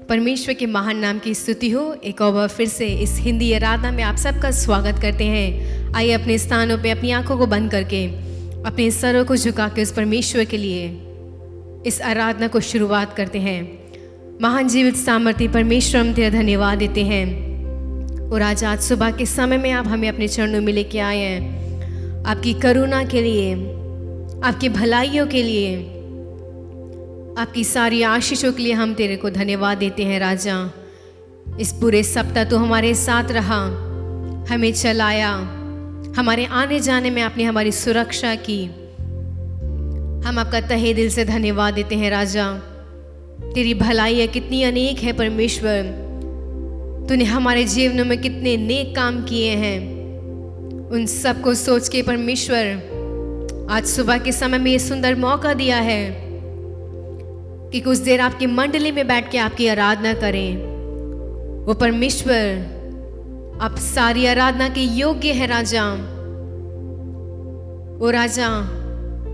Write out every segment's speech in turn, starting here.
परमेश्वर के महान नाम की स्तुति हो। एक और बार फिर से इस हिंदी आराधना में आप सबका स्वागत करते हैं। आइए अपने स्थानों पे अपनी आंखों को बंद करके अपने सरों को झुका के उस परमेश्वर के लिए इस आराधना को शुरुआत करते हैं। महान जीवित सामर्थ्य परमेश्वर, हम तेरा धन्यवाद देते हैं। और आज सुबह के समय में आप हमें अपने चरणों में लेके आए हैं, आपकी करुणा के लिए, आपकी भलाइयों के लिए, आपकी सारी आशीषों के लिए हम तेरे को धन्यवाद देते हैं। राजा, इस पूरे सप्ताह तो हमारे साथ रहा, हमें चलाया, हमारे आने जाने में आपने हमारी सुरक्षा की। हम आपका तहे दिल से धन्यवाद देते हैं। राजा, तेरी भलाइयाँ कितनी अनेक है परमेश्वर, तूने हमारे जीवनों में कितने नेक काम किए हैं। उन सब को सोच के परमेश्वर आज सुबह के समय में ये सुंदर मौका दिया है कि कुछ देर आपकी मंडली में बैठ के आपकी आराधना करें। वो परमेश्वर आप सारी आराधना के योग्य है। राजा, ओ राजा,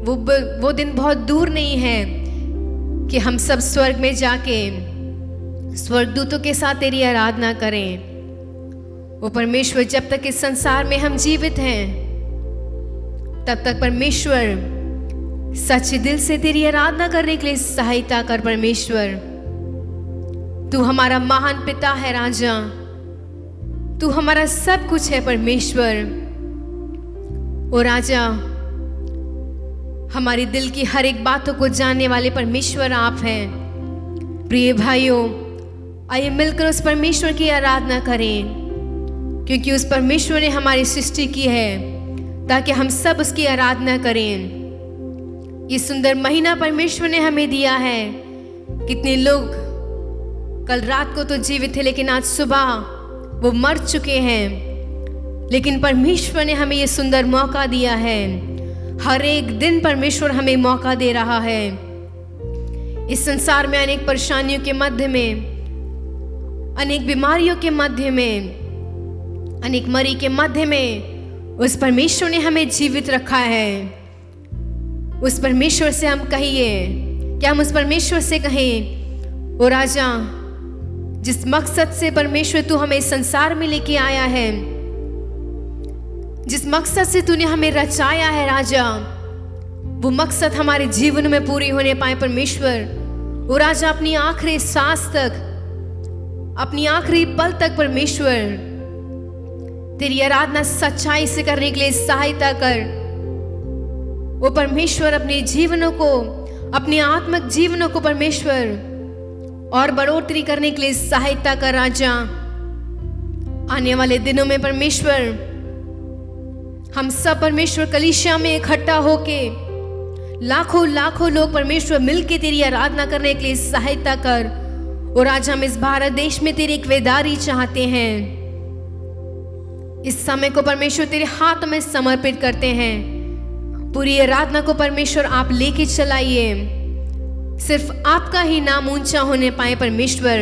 वो दिन बहुत दूर नहीं है कि हम सब स्वर्ग में जाके स्वर्गदूतों के साथ तेरी आराधना करें। वो परमेश्वर, जब तक इस संसार में हम जीवित हैं तब तक परमेश्वर सच्चे दिल से तेरी आराधना करने के लिए सहायता कर। परमेश्वर, तू हमारा महान पिता है। राजा, तू हमारा सब कुछ है परमेश्वर। ओ राजा, हमारी दिल की हर एक बातों को जानने वाले परमेश्वर आप हैं। प्रिय भाइयों, आइए मिलकर उस परमेश्वर की आराधना करें, क्योंकि उस परमेश्वर ने हमारी सृष्टि की है ताकि हम सब उसकी आराधना करें। ये सुंदर महीना परमेश्वर ने हमें दिया है। कितने लोग कल रात को तो जीवित थे, लेकिन आज सुबह वो मर चुके हैं। लेकिन परमेश्वर ने हमें ये सुंदर मौका दिया है। हर एक दिन परमेश्वर हमें मौका दे रहा है। इस संसार में अनेक परेशानियों के मध्य में, अनेक बीमारियों के मध्य में, अनेक मरी के मध्य में उस परमेश्वर ने हमें जीवित रखा है। उस परमेश्वर से हम कहिए, क्या हम उस परमेश्वर से कहें, ओ राजा, जिस मकसद से परमेश्वर तू हमें संसार में लेके आया है, जिस मकसद से तूने हमें रचाया है राजा, वो मकसद हमारे जीवन में पूरी होने पाए परमेश्वर। ओ राजा, अपनी आखिरी सांस तक, अपनी आखिरी पल तक परमेश्वर तेरी आराधना सच्चाई से करने के लिए सहायता कर। वो परमेश्वर अपने जीवनों को, अपने आत्मिक जीवनों को परमेश्वर और बढ़ोतरी करने के लिए सहायता कर। राजा, आने वाले दिनों में परमेश्वर हम सब परमेश्वर कलीसिया में इकट्ठा होके लाखों लाखों लोग परमेश्वर मिलके तेरी आराधना करने के लिए सहायता कर। और आज हम इस भारत देश में तेरी एक वेदारी चाहते हैं। इस समय को परमेश्वर तेरे हाथ में समर्पित करते हैं। पूरी आराधना को परमेश्वर आप लेके चलाइए। सिर्फ आपका ही नाम ऊंचा होने पाए परमेश्वर।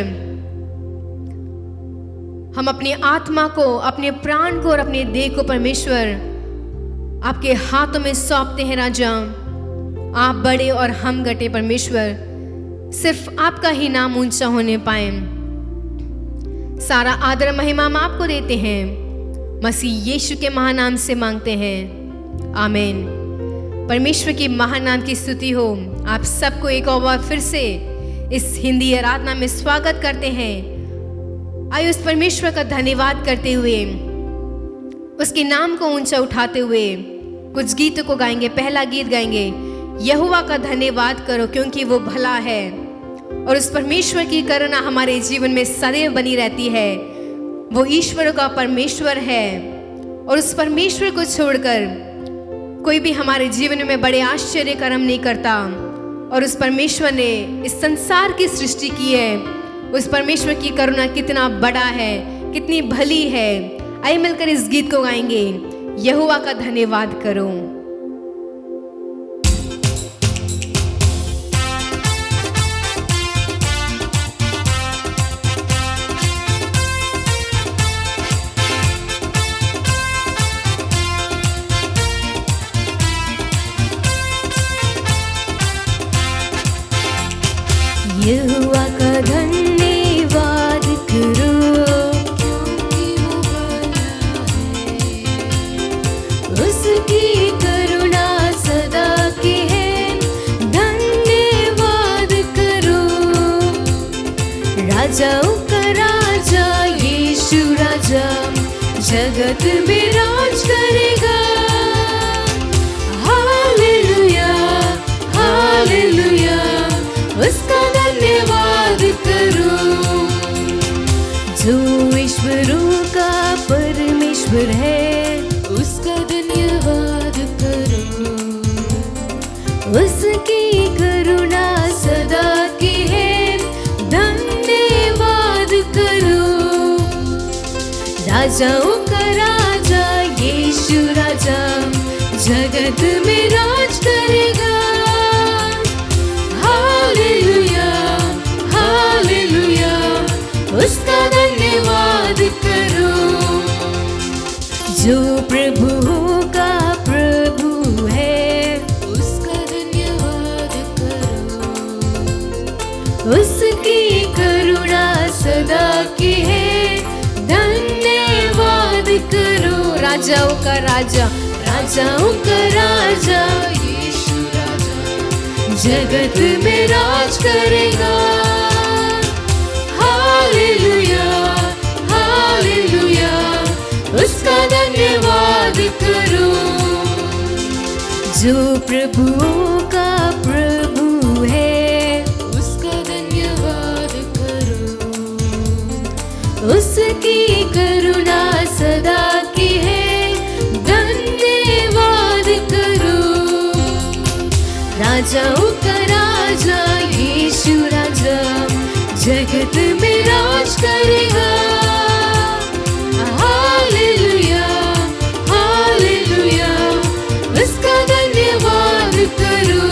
हम अपनी आत्मा को, अपने प्राण को और अपने देह को परमेश्वर आपके हाथों में सौंपते हैं। राजा, आप बड़े और हम घटे परमेश्वर। सिर्फ आपका ही नाम ऊंचा होने पाए। सारा आदर महिमा हम आपको देते हैं। मसीह यीशु के महानाम से मांगते हैं, आमीन। परमेश्वर की महान नाम की स्तुति हो। आप सबको एक और बार फिर से इस हिंदी आराधना में स्वागत करते हैं। आइए उस परमेश्वर का धन्यवाद करते हुए, उसके नाम को ऊंचा उठाते हुए कुछ गीतों को गाएंगे। पहला गीत गाएंगे, यहोवा का धन्यवाद करो क्योंकि वो भला है। और उस परमेश्वर की करुणा हमारे जीवन में सदैव बनी रहती है। वो ईश्वर का परमेश्वर है और उस परमेश्वर को छोड़कर कोई भी हमारे जीवन में बड़े आश्चर्य कर्म नहीं करता। और उस परमेश्वर ने इस संसार की सृष्टि की है। उस परमेश्वर की करुणा कितना बड़ा है, कितनी भली है। आइए मिलकर इस गीत को गाएंगे, यहोवा का धन्यवाद करो। You जगत में राज करेगा। हालेलुया हालेलुया, उसका धन्यवाद करो। जो ईश्वरों का परमेश्वर है, उसका धन्यवाद करो। उसकी करुणा सदा की है, धन्यवाद करो। राजाओं का राजा यीशु राजा जगत में राज करेगा। हालेलुया हालेलुया, उसका धन्यवाद करो। जो प्रभुओं का प्रभु है, उसका धन्यवाद करो। उसकी करुणा सदा की है, धन्यवाद करो। राजाओं का राजा, राजाओं का राजा यीशु राजा जगत में राज करेगा। हालेलुया हालेलुया, उसका धन्यवाद करो। जो प्रभुओं का प्रभु है, उसका धन्यवाद करो। उसकी करुणा सदा की है, धन्यवाद करो। राजाओं का राजा यीशु राजा जगत में राज करेगा। हालेलुया हालेलुया, उसका धन्यवाद करो।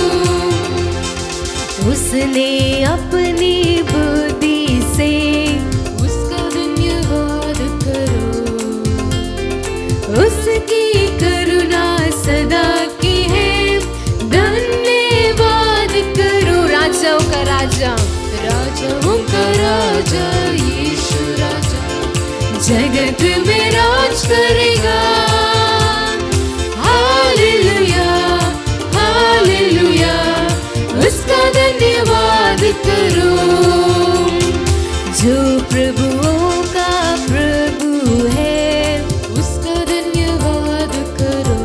उसने अपनी बुद्धि से, उसका धन्यवाद करो। उसकी करुणा सदा की है, धन्यवाद करो। राजाओं का राजा, राजाओं का राजा यीशु राजा जगत में राज करेगा। हालेलुया हालेलुया, उसका धन्यवाद करो। जो प्रभुओं का प्रभु है, उसका धन्यवाद करो।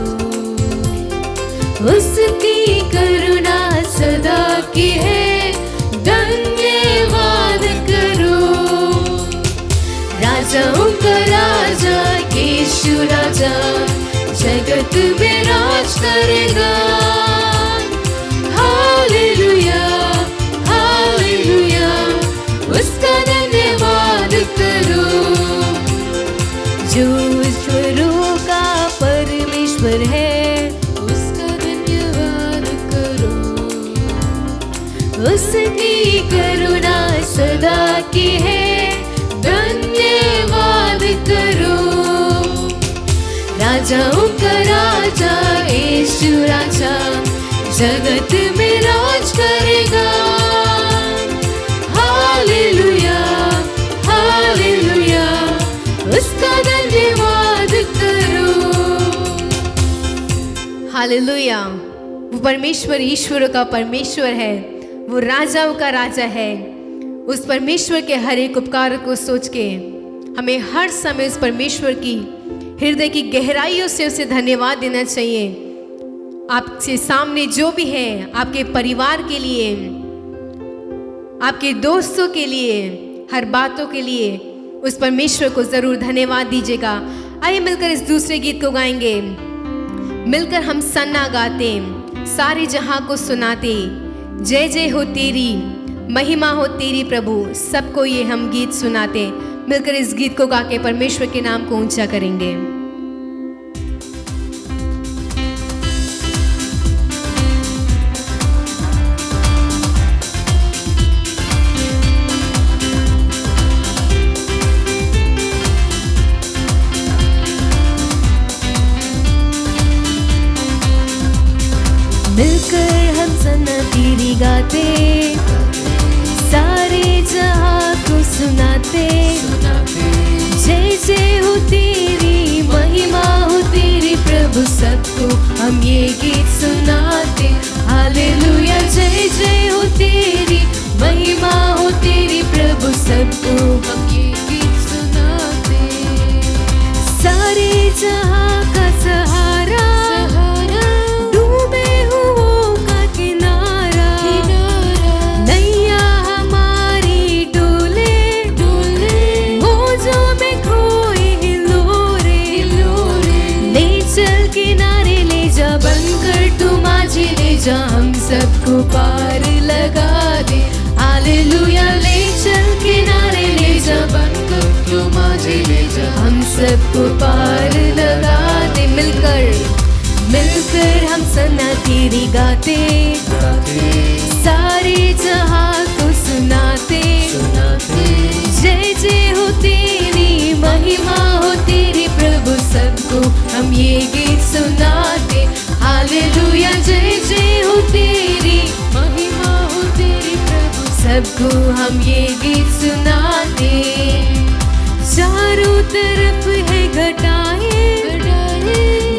उसकी करुणा सदा की है, धन्यवाद करो। राजाओं का राजा यीशु राजा जगत में राज करेगा। हालेलुया हालेलुया, उसका धन्यवाद करो। जो ईश्वरों का परमेश्वर है, उसका धन्यवाद करो। उसकी करुणा सदा की है, धन्यवाद करो। राजाओं का राजा यीशु राजा जगत में राज करेगा। हालेलुया हालेलुया, उसका धन्यवाद करो। हालेलुया। वो परमेश्वर ईश्वरों का परमेश्वर है, वो राजाओं का राजा है। उस परमेश्वर के हर एक उपकार को सोच के हमें हर समय उस परमेश्वर की हृदय की गहराइयों से उसे धन्यवाद देना चाहिए। आपके सामने जो भी है, आपके परिवार के लिए, आपके दोस्तों के लिए, हर बातों के लिए उस परमेश्वर को जरूर धन्यवाद दीजिएगा। आइए मिलकर इस दूसरे गीत को गाएंगे। मिलकर हम सन्ना गाते, सारे जहां को सुनाते, जय जय हो तेरी, महिमा हो तेरी प्रभु, सबको ये हम गीत सुनाते। मिलकर इस गीत को गा के परमेश्वर के नाम को ऊंचा करेंगे। मिलकर हम सन्ना तेरी गाते, सारे जहां को सुनाते, जय जय हो तेरी, महिमा हो तेरी प्रभु, सबको हम ये गीत सुनाते। हालेलुया, जय जय हो तेरी, महिमा हो तेरी प्रभु, सबको हम ये गीत सुनाते। सारे जहां का सहारा, डूबे हुओं का किनारा, नैया हमारी डोले, मौजों में खोए हिलोरे, ले चल किनारे ले जा, बनकर तू माझी ले जा, हम सबको पार लगा दे। हालेलुया, ले चल किनारे ले जा, बनकर तू माझी ले जा, हम सबको पार लगा दे। मिलकर हम सना तेरी गाते, सारे जहां को सुनाते, जय जय हो तेरी, महिमा हो तेरी प्रभु, सबको हम ये गीत सुनाते। हालेलुया, जय जय हो तेरी, महिमा हो तेरी प्रभु, सबको हम ये गीत सुनाते। चारों तरफ है घटाए,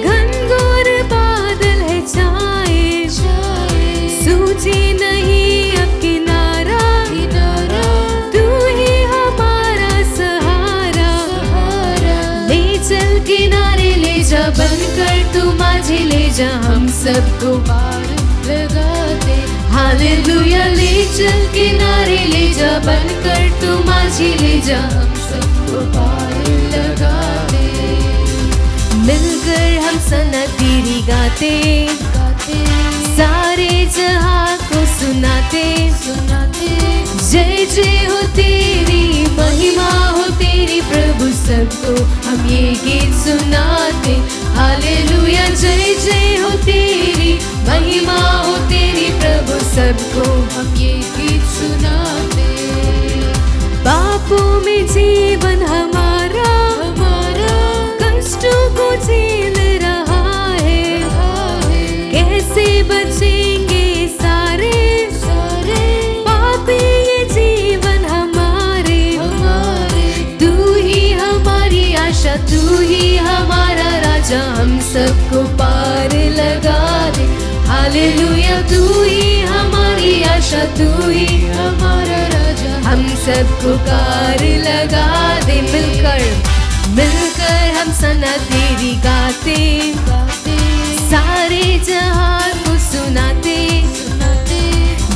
घनघोर बादल है छाए, सूझे नहीं अब किनारा, तू ही हमारा सहारा, ले चल किनारे ले जा, बनकर तू माझी ले जा, हम सबको पार लगा दे। हालेलुया, ले चल किनारे ले जा, बनकर तू माझी ले जा, हम सबको पार लगा दे। मिलकर हम सना तेरी गाते, सारे जहां को सुनाते, जय जय हो तेरी, महिमा हो तेरी प्रभु, सबको हम ये गीत सुनाते। हालेलुया, जय जय हो तेरी, महिमा हो तेरी प्रभु, सबको हम ये गीत सुनाते। पापों में जीवन हमारा, कष्टों को झेल रहा है, कैसे बचेंगे सारे पापी ये जीवन हमारे, तू ही हमारी आशा, तू ही हमारा राजा, हम सबको पार लगा दे। हालेलुया, तू ही हमारी आशा, तू ही हमारा राजा, हम सबको पार लगा दे। मिलकर हम सना तेरी गाते, सारे जहां को सुनाते,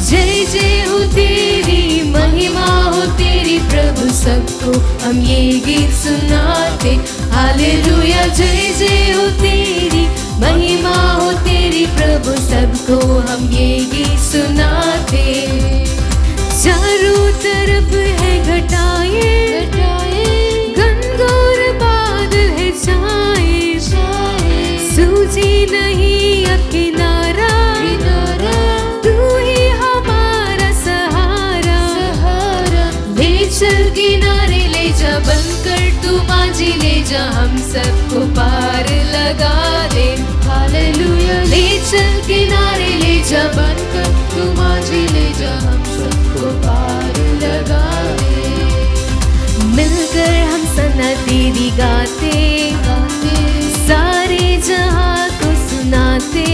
जय जय हो तेरी, महिमा हो तेरी प्रभु, सबको हम ये गीत सुनाते। हालेलुया, जय जय हो तेरी, महिमा हो तेरी प्रभु, सबको हम ये गीत सुनाते। चारों तरफ है घटाए, घनघोर बादल है छाए, सूझे नहीं अब किनारा, तू ही हमारा सहारा, ले चल किनारे ले जा, बनकर तू माझी ले जा, हम सबको पार लगा दे। हालेलुया, ले चल किनारे ले जा, बनकर तू माझी ले जा, हम सबको पार लगा दे। मिलकर हम सना तेरी गाते, सारे जहां को सुनाते,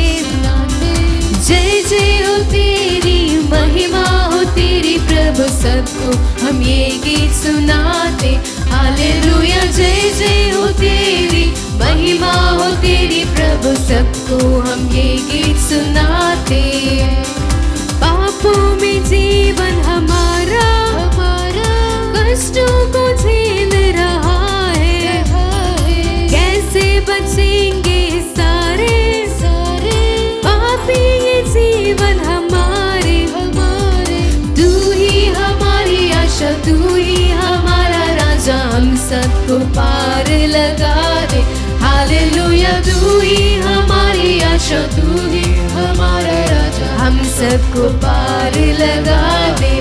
जय जय हो तेरी, महिमा हो तेरी प्रभु, सबको हम ये गीत सुनाते। हालेलुया, जय जय हो तेरी, महिमा हो तेरी प्रभु, सबको हम ये गीत सुनाते। पापों में जीवन हमारा, कष्टों को झेल रहा है, कैसे बचेंगे सारे पापी ये जीवन हमारे, तू ही हमारी आशा, तू ही हमारा राजा, हम सबको पार लगा दे। हालेलुया, तू ही हमारी आशा, तू ही हमारा राजा, हम सबको पार लगा दे।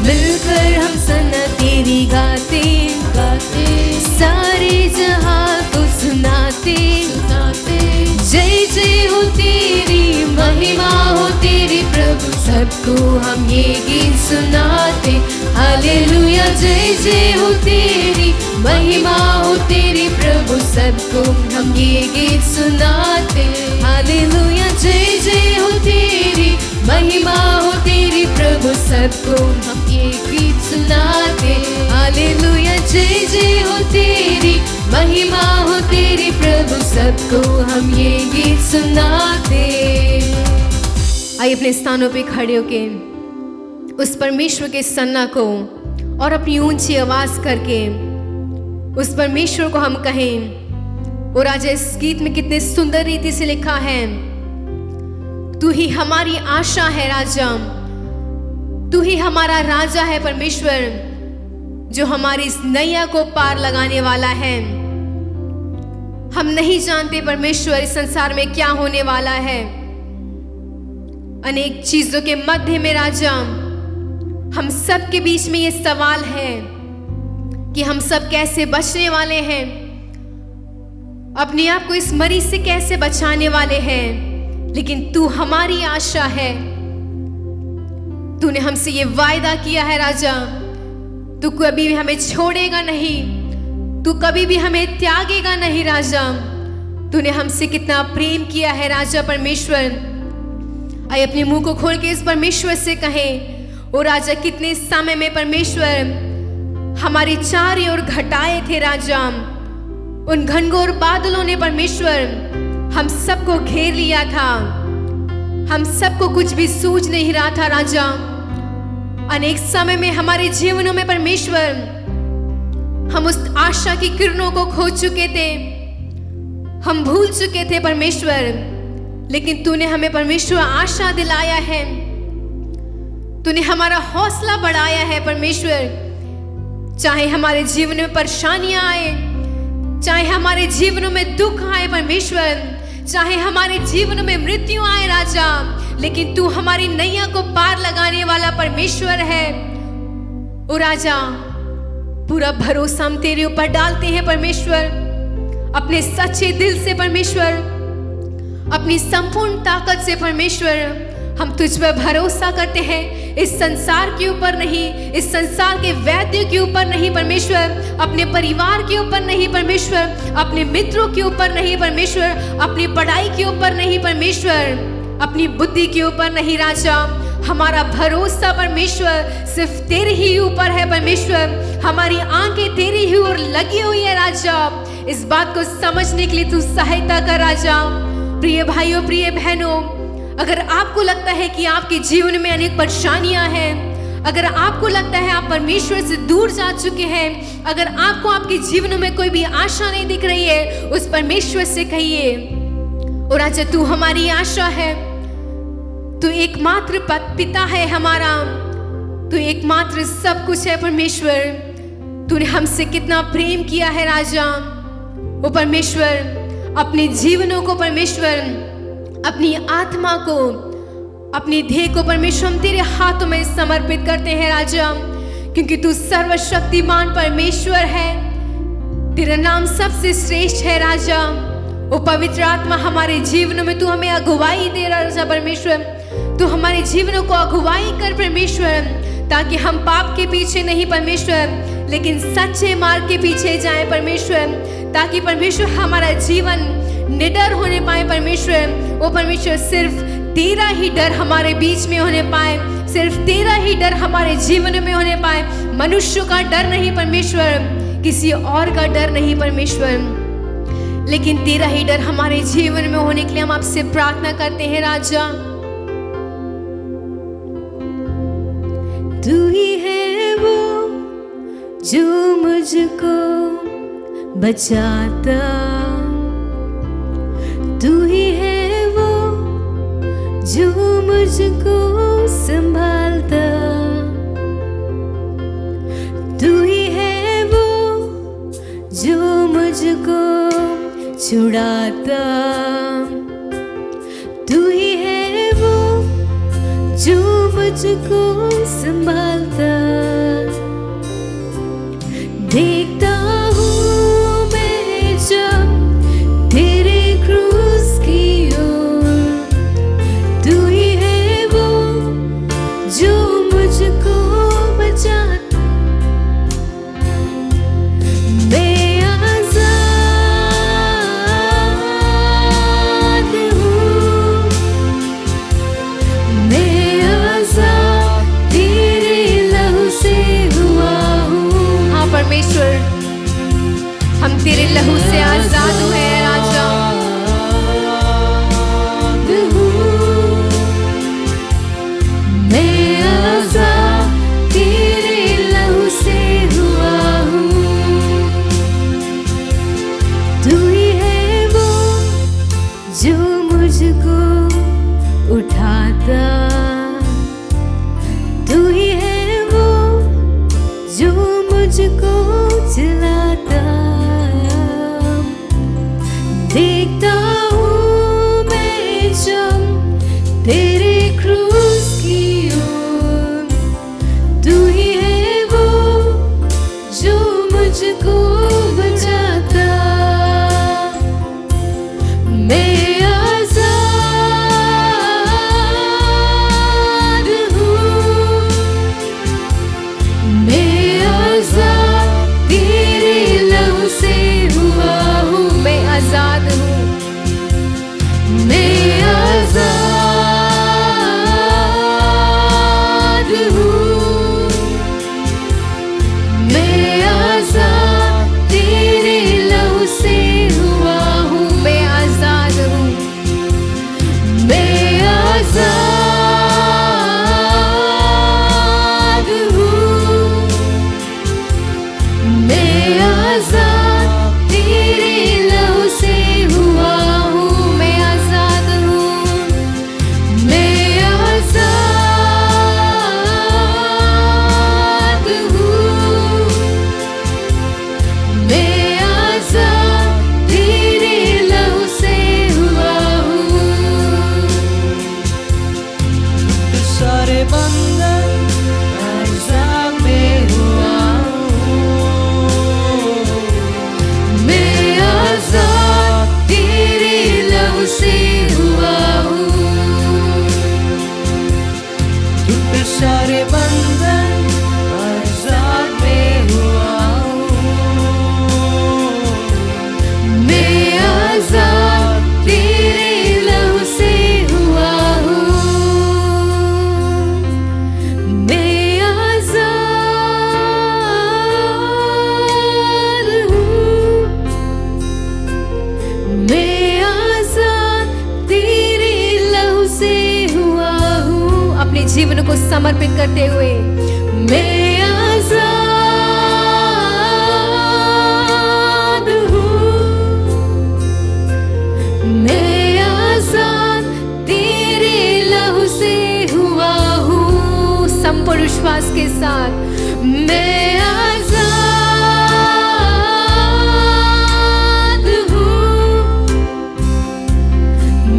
मिलकर हम सना तेरी गाते, सारे जहां को सुनाते, जय जय हो तेरी, महिमा हो तेरी प्रभु, सबको हम ये गीत सुनाते। हालेलुया, जय जय हो तेरी, महिमा हो तेरी प्रभु, सबको हम ये गीत सुनाते। हालेलुया, जय जय हो तेरी, महिमा हो तेरी प्रभु, सबको हम ये गीत सुनाते। हालेलुया, जय जय हो तेरी, महिमा महिमा हो तेरी प्रभु, सबको हम ये गीत सुनाते। आइए अपने स्थानों पे खड़े होके उस परमेश्वर के सन्ना को और अपनी ऊंची आवाज करके उस परमेश्वर को हम कहें। और आज इस गीत में कितने सुंदर रीति से लिखा है, तू ही हमारी आशा है राजा, तू ही हमारा राजा है परमेश्वर, जो हमारी इस नैया को पार लगाने वाला है। हम नहीं जानते परमेश्वर इस संसार में क्या होने वाला है, अनेक चीजों के मध्य में राजा हम सब के बीच में ये सवाल है कि हम सब कैसे बचने वाले हैं, अपने आप को इस मरीज से कैसे बचाने वाले हैं। लेकिन तू हमारी आशा है, तूने हमसे ये वायदा किया है राजा, तू कभी भी हमें छोड़ेगा नहीं, तू कभी भी हमें त्यागेगा नहीं राजा। तूने हमसे कितना प्रेम किया है राजा परमेश्वर। आइए अपने मुंह को खोल के इस परमेश्वर से कहें, ओ राजा कितने समय में परमेश्वर हमारी चारों ओर घटाए थे राजा, उन घनघोर बादलों ने परमेश्वर हम सबको घेर लिया था, हम सबको कुछ भी सूझ नहीं रहा था राजा। अनेक समय में हमारे जीवनों में परमेश्वर हम उस आशा की किरणों को खो चुके थे, हम भूल चुके थे परमेश्वर, लेकिन तूने हमें परमेश्वर आशा दिलाया है, तूने हमारा हौसला बढ़ाया है परमेश्वर। चाहे हमारे जीवन में परेशानियां आए, चाहे हमारे जीवनों में दुख आए परमेश्वर, चाहे हमारे जीवन में मृत्यु आए राजा, लेकिन तू हमारी नैया को पार लगाने वाला परमेश्वर है। ओ राजा पूरा भरोसा हम तेरे ऊपर डालते हैं परमेश्वर, अपने सच्चे दिल से परमेश्वर, अपनी संपूर्ण ताकत से परमेश्वर हम तुझ पर भरोसा करते हैं। इस संसार के ऊपर नहीं, इस संसार के वैद्य के ऊपर नहीं परमेश्वर, अपने परिवार के ऊपर नहीं परमेश्वर, अपने मित्रों के ऊपर नहीं परमेश्वर, अपनी पढ़ाई के ऊपर नहीं परमेश्वर, अपनी बुद्धि के ऊपर नहीं राजा। हमारा भरोसा परमेश्वर सिर्फ तेरे ही ऊपर है परमेश्वर, हमारी आंखें तेरी ही ओर लगी हुई है राजा। इस बात को समझने के लिए तू सहायता कर राजा। प्रिय भाइयों, प्रिय बहनों, अगर आपको लगता है कि आपके जीवन में अनेक परेशानियां हैं, अगर आपको लगता है आप परमेश्वर से दूर जा चुके हैं, अगर आपको आपके जीवन में कोई भी आशा नहीं दिख रही है, उस परमेश्वर से कहिए, और राजा तू हमारी आशा है, तू एकमात्र पिता है हमारा, तू एकमात्र सब कुछ है परमेश्वर। तूने हमसे कितना प्रेम किया है राजा। वो परमेश्वर अपने जीवनों को परमेश्वर, अपनी आत्मा को, अपनी देह को परमेश्वर हम तेरे हाथों में समर्पित करते हैं राजा, क्योंकि तू सर्वशक्तिमान परमेश्वर है, तेरा नाम सबसे श्रेष्ठ है राजा। वो पवित्र आत्मा हमारे जीवन में तू हमें अगुवाई दे राजा परमेश्वर, तू हमारे जीवनों को अगुवाई कर परमेश्वर, ताकि हम पाप के पीछे नहीं परमेश्वर, लेकिन सच्चे मार्ग के पीछे जाएं परमेश्वर, ताकि परमेश्वर हमारा जीवन निडर होने पाए परमेश्वर। वो परमेश्वर सिर्फ तेरा ही डर हमारे बीच में होने पाए, सिर्फ तेरा ही डर हमारे जीवन में होने पाए, मनुष्य का डर नहीं परमेश्वर, किसी और का डर नहीं परमेश्वर, लेकिन तेरा ही डर हमारे जीवन में होने के लिए हम आपसे प्रार्थना करते हैं राजा। तू ही है वो जो मुझको बचाता, तू ही है वो जो मुझको संभालता, तू ही है वो जो मुझको छुड़ाता, तू ही है वो जो मुझको संभालता। देखता हूँ मैं जब तेरे क्रूस की ओर, तू ही है वो जो मुझको बचाता। मैं आजाद हूँ, मैं आजाद तेरे तेरे क्रूस की ओर, तू ही है वो जो मुझको बचाता। मैं आजाद हूँ, मैं आजाद तेरे लहू से हुआ हूँ। मैं आजाद हूँ, मैं आजाद हूँ, मैं आजाद तेरे लहू से हुआ हूँ। मैं आजाद हूँ, मैं आजाद हूँ, मैं आजाद तेरे लहू से हुआ हूँ। मैं आजाद हूँ, मैं आजाद हूँ, मैं आजाद तेरे लहू से हुआ हूँ। सारे बंधन आजाद में हुआ हूँ। मैं आजाद तेरे लहू से हुआ हूँ। टूटे सारे बंधन आजाद में हुआ हूँ। मैं आजाद तेरे लहू से हुआ हूँ। मैं आजाद हूँ, मैं आजाद तेरे लहू से हुआ हूँ। अपने जीवन को समर्पित करते हुए मैं आजाद हूँ, मैं आजाद तेरे लहू से हुआ हूँ। संपूर्ण विश्वास के साथ मैं आजाद हूँ,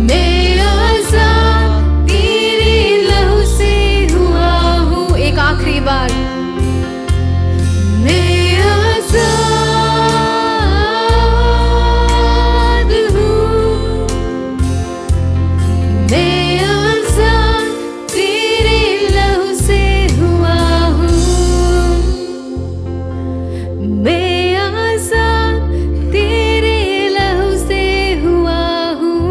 मैं आजाद तेरे लहू से हुआ हूँ। एक आखिरी बार मैं आजाद हूँ, मैं आजाद तेरे लहू से हुआ हूँ। मैं आजाद तेरे लहू से हुआ हूँ।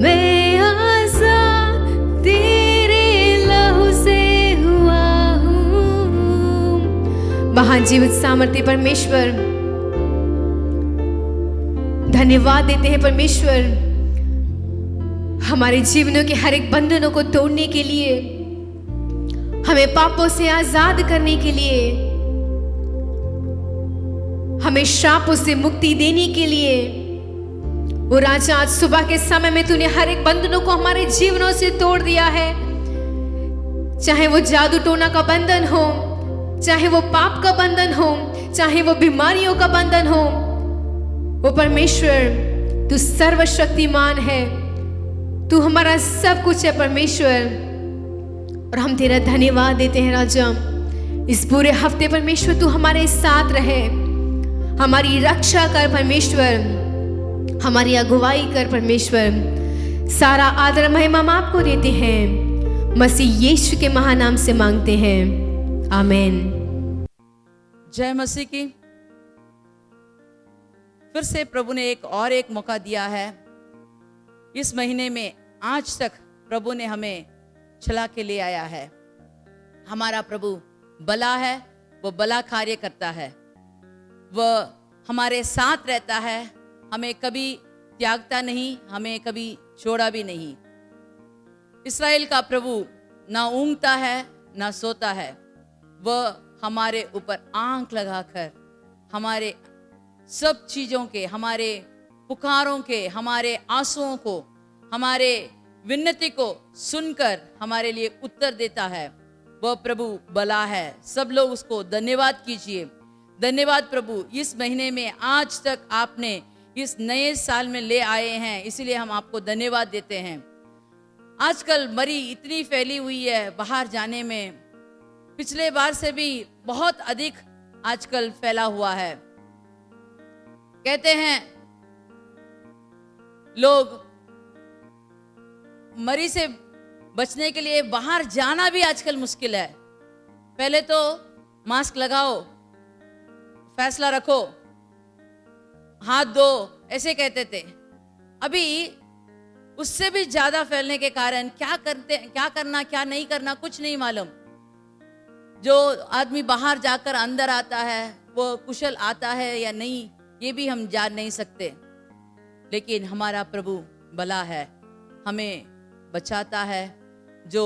मैं आजाद तेरे लहू से हुआ हूँ। महान जीवित सामर्थ्य परमेश्वर, धन्यवाद देते हैं परमेश्वर, हमारे जीवनों के हर एक बंधनों को तोड़ने के लिए, हमें पापों से आजाद करने के लिए, हमें श्रापों से मुक्ति देने के लिए। वो राजा, आज सुबह के समय में तूने हर एक बंधनों को हमारे जीवनों से तोड़ दिया है। चाहे वो जादू टोना का बंधन हो, चाहे वो पाप का बंधन हो, चाहे वो बीमारियों का बंधन हो। वो परमेश्वर, तू सर्वशक्तिमान है, तू हमारा सब कुछ है परमेश्वर। और हम तेरा धन्यवाद देते हैं राजा। इस पूरे हफ्ते परमेश्वर तू हमारे साथ रहे, हमारी रक्षा कर परमेश्वर, हमारी अगुवाई कर परमेश्वर। सारा आदर महिमा हम आपको देते हैं, मसीह यीशु के महानाम से मांगते हैं, आमीन। जय मसीह की। फिर से प्रभु ने एक मौका दिया है। इस महीने में आज तक प्रभु ने हमें चला के ले आया है। हमारा प्रभु भला है, वो भला कार्य करता है, वह हमारे साथ रहता है, हमें कभी त्यागता नहीं, हमें कभी छोड़ा भी नहीं। इस्राएल का प्रभु ना ऊँघता है ना सोता है, वह हमारे ऊपर आंख लगाकर हमारे सब चीज़ों के, हमारे पुकारों के, हमारे आंसुओं को, हमारे विनती को सुनकर हमारे लिए उत्तर देता है। वह प्रभु भला है। सब लोग उसको धन्यवाद कीजिए। धन्यवाद प्रभु, इस महीने में आज तक आपने इस नए साल में ले आए हैं, इसीलिए हम आपको धन्यवाद देते हैं। आजकल मरी इतनी फैली हुई है, बाहर जाने में पिछले बार से भी बहुत अधिक आजकल फैला हुआ है। कहते हैं लोग मरी से बचने के लिए बाहर जाना भी आजकल मुश्किल है। पहले तो मास्क लगाओ, फैसला रखो, हाथ धो, ऐसे कहते थे। अभी उससे भी ज्यादा फैलने के कारण क्या करना क्या नहीं करना कुछ नहीं मालूम। जो आदमी बाहर जाकर अंदर आता है वो कुशल आता है या नहीं, ये भी हम जान नहीं सकते। लेकिन हमारा प्रभु भला है, हमें बचाता है। जो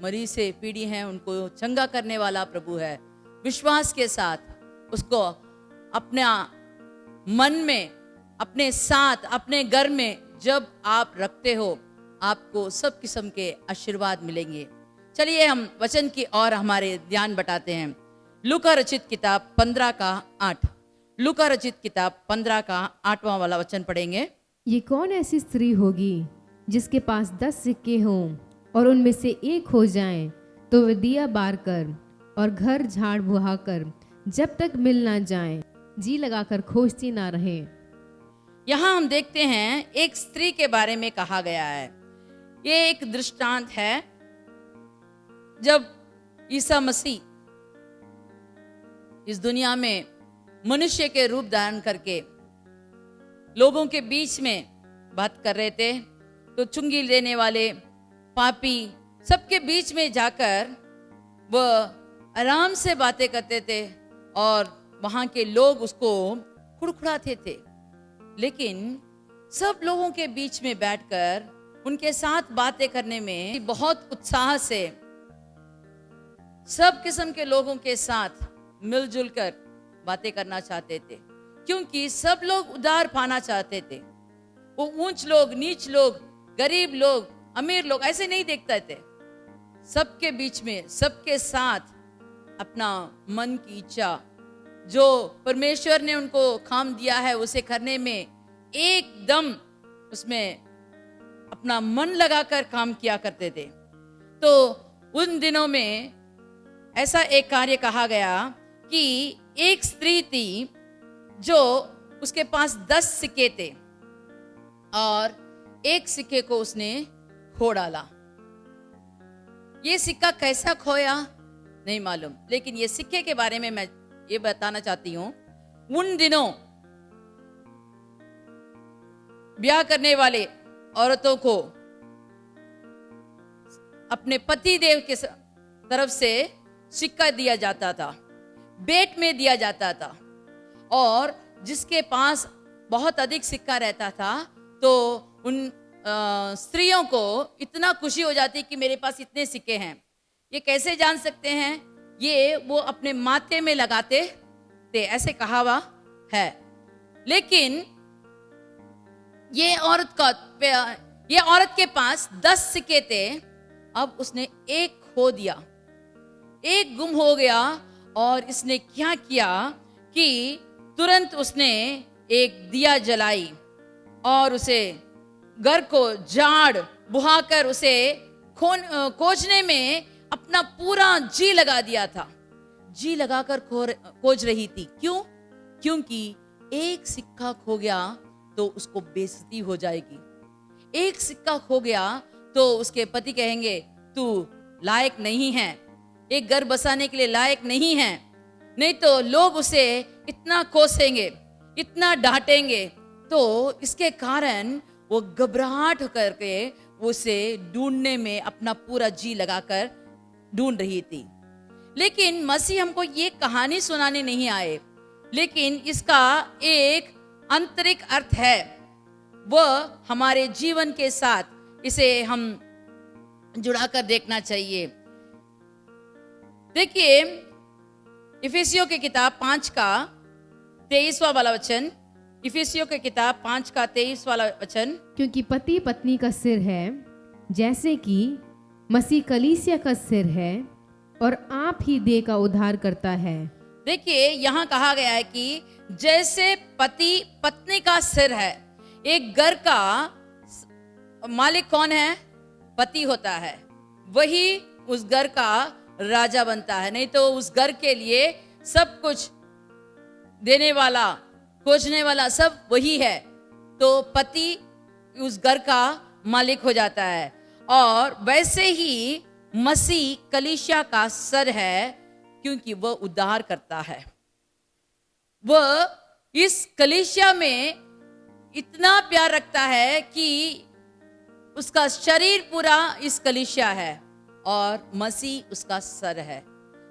मरीज से पीड़ी हैं उनको चंगा करने वाला प्रभु है। विश्वास के साथ उसको अपना मन में, अपने साथ, अपने घर में जब आप रखते हो, आपको सब किस्म के आशीर्वाद मिलेंगे। चलिए हम वचन की ओर हमारे ध्यान बटाते हैं। लूका रचित किताब 15 का 8। लूका रचित किताब 15 का 8वां वाला वचन पढ़ेंगे। ये कौन ऐसी स्त्री होगी जिसके पास 10 सिक्के हों और उनमें से एक हो जाए तो वह दिया बार कर और घर झाड़ बुहा कर जब तक मिल ना जाए जी लगाकर खोजती ना रहे। यहाँ हम देखते हैं एक स्त्री के बारे में कहा गया है। ये एक दृष्टांत है जब ईसा मसीह इस दुनिया में मनुष्य के रूप धारण करके लोगों के बीच में बात कर रहे थे, तो चुंगी लेने वाले, पापी, सबके बीच में जाकर वह आराम से बातें करते थे और वहां के लोग उसको खुड़खुड़ाते थे। लेकिन सब लोगों के बीच में बैठकर उनके साथ बातें करने में बहुत उत्साह से सब किस्म के लोगों के साथ मिलजुल कर बातें करना चाहते थे, क्योंकि सब लोग उद्धार पाना चाहते थे। वो ऊंच लोग, नीच लोग, गरीब लोग, अमीर लोग ऐसे नहीं देखते थे। सबके बीच में, सबके साथ अपना मन की इच्छा जो परमेश्वर ने उनको काम दिया है उसे करने में एकदम उसमें अपना मन लगाकर काम किया करते थे। तो उन दिनों में ऐसा एक कार्य कहा गया कि एक स्त्री थी जो उसके पास 10 सिक्के थे और एक सिक्के को उसने खो डाला। ये सिक्का कैसा खोया नहीं मालूम, लेकिन ये सिक्के के बारे में मैं ये बताना चाहती हूं। उन दिनों ब्याह करने वाले औरतों को अपने पति देव के तरफ से सिक्का दिया जाता था, बेट में दिया जाता था। और जिसके पास बहुत अधिक सिक्का रहता था तो उन स्त्रियों को इतना खुशी हो जाती कि मेरे पास इतने सिक्के हैं। ये कैसे जान सकते हैं? ये वो अपने माथे में लगाते थे, ऐसे कहा हुआ है। लेकिन ये औरत के पास 10 सिक्के थे, अब उसने एक खो दिया, एक गुम हो गया। और इसने क्या किया कि तुरंत उसने एक दिया जलाई और उसे घर को झाड़ बुहाकर उसे खोजने में अपना पूरा जी लगा दिया था। जी लगाकर खोज रही थी। क्यों? क्योंकि एक सिक्का खो गया तो उसको बेइज्जती हो जाएगी। एक सिक्का खो गया तो उसके पति कहेंगे तू लायक नहीं है, एक घर बसाने के लिए लायक नहीं है। नहीं तो लोग उसे इतना कोसेंगे, इतना डांटेंगे। तो इसके कारण वो घबराहट करके उसे ढूंढने में अपना पूरा जी लगाकर ढूंढ रही थी। लेकिन मसीह हमको ये कहानी सुनाने नहीं आए, लेकिन इसका एक आंतरिक अर्थ है, वह हमारे जीवन के साथ इसे हम जुड़ाकर देखना चाहिए। देखिए इफिसियों की किताब 5 का 23वां वाला वचन, इफिसियों की किताब 5 का 23 वाला वचन। क्योंकि पति पत्नी का सिर है, जैसे कि मसीह कलीसिया का सिर है और आप ही देह का उद्धार करता है। देखिए यहाँ कहा गया है कि जैसे पति पत्नी का सिर है, एक घर का मालिक कौन है? पति होता है, वही उस घर का राजा बनता है। नहीं तो उस घर के लिए सब कुछ देने वाला, खोजने वाला सब वही है। तो पति उस घर का मालिक हो जाता है। और वैसे ही मसीह कलीसिया का सर है, क्योंकि वह उद्धार करता है। वह इस कलीसिया में इतना प्यार रखता है कि उसका शरीर पूरा इस कलीसिया है और मसीह उसका सर है।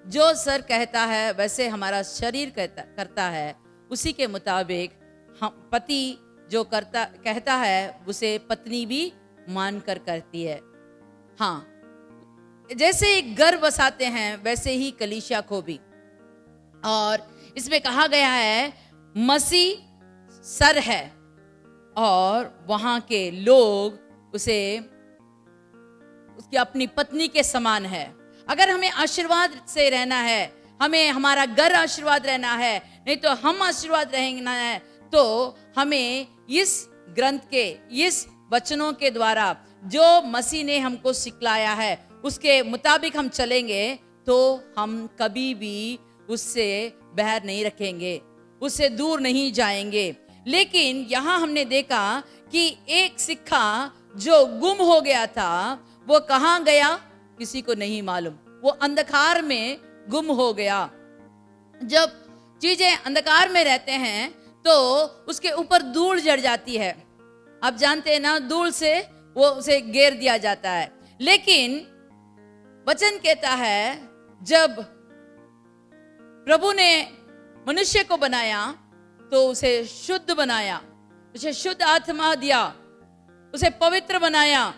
जो सर कहता है वैसे हमारा शरीर करता है, उसी के मुताबिक हम पति जो कहता है उसे पत्नी भी मानकर करती है। हाँ, जैसे एक घर बसाते हैं वैसे ही कलीसिया को भी। और इसमें कहा गया है मसीह सर है और वहां के लोग उसे उसकी अपनी पत्नी के समान है। अगर हमें आशीर्वाद से रहना है, हमें हमारा घर आशीर्वाद रहना है, नहीं तो हम आशीर्वाद रहना है, तो हमें इस ग्रंथ के, इस वचनों के द्वारा जो मसीह ने हमको सिखलाया है उसके मुताबिक हम चलेंगे तो हम कभी भी उससे बैर नहीं रखेंगे, उससे दूर नहीं जाएंगे। लेकिन यहाँ हमने देखा कि एक सिक्का जो गुम हो गया था वो कहाँ गया किसी को नहीं मालूम, वो अंधकार में गुम हो गया। जब चीजें अंधकार में रहते हैं तो उसके ऊपर धूल जड़ जाती है। आप जानते हैं ना, धूल से वो उसे घेर दिया जाता है। लेकिन वचन कहता है जब प्रभु ने मनुष्य को बनाया तो उसे शुद्ध बनाया, उसे शुद्ध आत्मा दिया, उसे पवित्र बनाया।